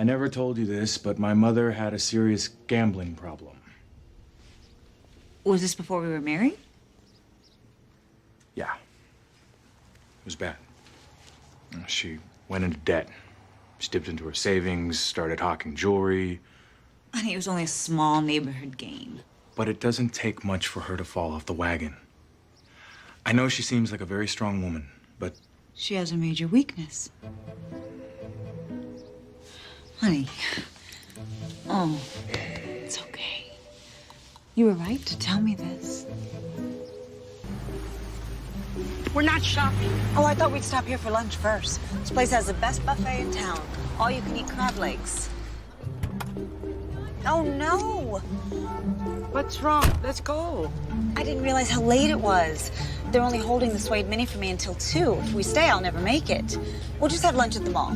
I never told you this, but my mother had a serious gambling problem. Was this before we were married? Yeah. It was bad. She went into debt. She dipped into her savings, started hawking jewelry. Honey, it was only a small neighborhood game. But it doesn't take much for her to fall off the wagon. I know she seems like a very strong woman, but... She has a major weakness. Honey. Oh, it's okay. You were right to tell me this. We're not shopping. Oh, I thought we'd stop here for lunch first. This place has the best buffet in town. All you can eat crab legs. Oh, no. What's wrong? Let's go. I didn't realize how late it was. They're only holding the Suede Mini for me until 2. If we stay, I'll never make it. We'll just have lunch at the mall.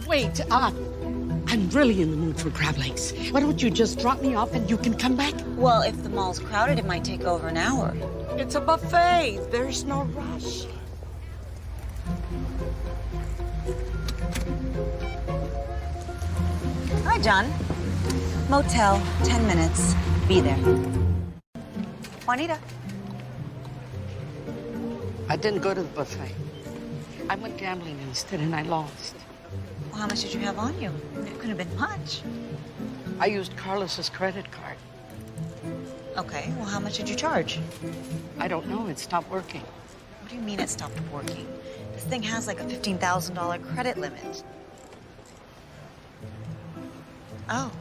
Wait, I'm really in the mood for crab legs. Why don't you just drop me off and you can come back? Well, if the mall's crowded, it might take over an hour. It's a buffet. There's no rush. Hi, John. Motel, 10 minutes. Be there. Juanita. I didn't go to the buffet. I went gambling instead and I lost. Well, how much did you have on you? It couldn't have been much. I used Carlos's credit card. Okay, well, how much did you charge? I don't know. It stopped working. What do you mean it stopped working? This thing has like a $15,000 credit limit. Oh.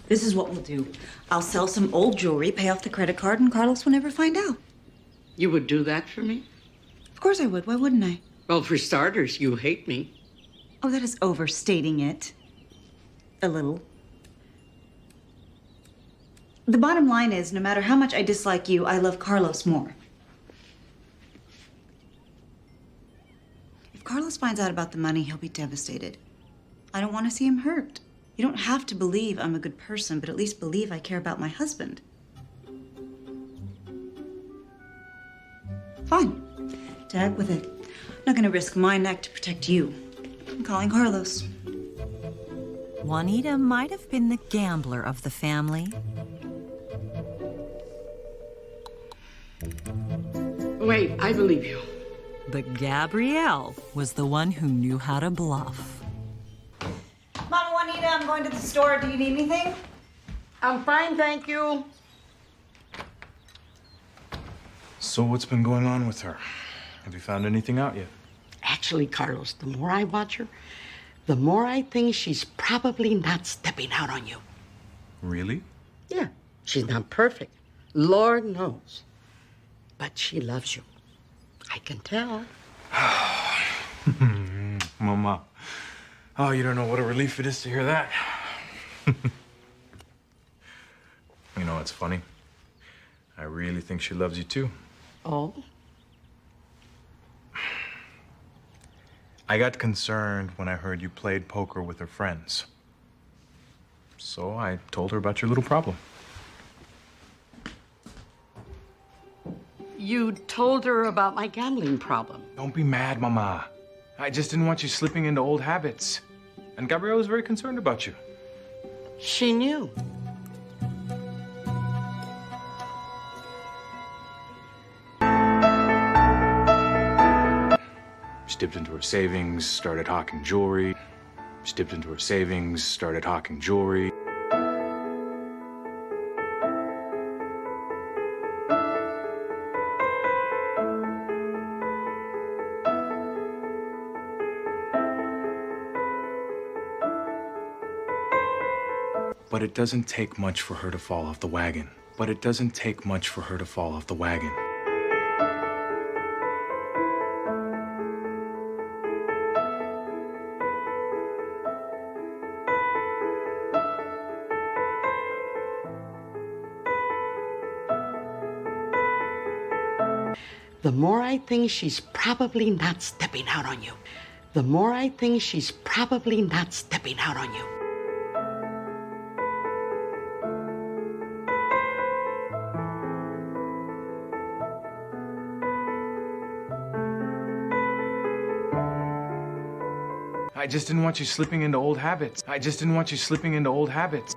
This is what we'll do. I'll sell some old jewelry, pay off the credit card, and Carlos will never find out. You would do that for me? Of course I would. Why wouldn't I? Well, for starters, you hate me. Oh, that is overstating it. A little. The bottom line is, no matter how much I dislike you, I love Carlos more. If Carlos finds out about the money, he'll be devastated. I don't want to see him hurt. You don't have to believe I'm a good person, but at least believe I care about my husband. Fine. To heck with it. I'm not gonna risk my neck to protect you. I'm calling Carlos. Juanita might have been the gambler of the family. Wait, I believe you. But Gabrielle was the one who knew how to bluff. Mama Juanita, I'm going to the store. Do you need anything? I'm fine, thank you. So what's been going on with her? Have you found anything out yet? Actually, Carlos, the more I watch her, the more I think she's probably not stepping out on you. Really? Yeah, she's not perfect. Lord knows. But she loves you. I can tell. Mama. Oh, you don't know what a relief it is to hear that. You know, it's funny. I really think she loves you too. Oh? I got concerned when I heard you played poker with her friends. So I told her about your little problem. You told her about my gambling problem. Don't be mad, Mama. I just didn't want you slipping into old habits. And Gabrielle was very concerned about you. She knew. She dipped into her savings, started hawking jewelry. She dipped into her savings, started hawking jewelry. But it doesn't take much for her to fall off the wagon. But it doesn't take much for her to fall off the wagon. The more I think she's probably not stepping out on you, the more I think she's probably not stepping out on you. I just didn't want you slipping into old habits. I just didn't want you slipping into old habits.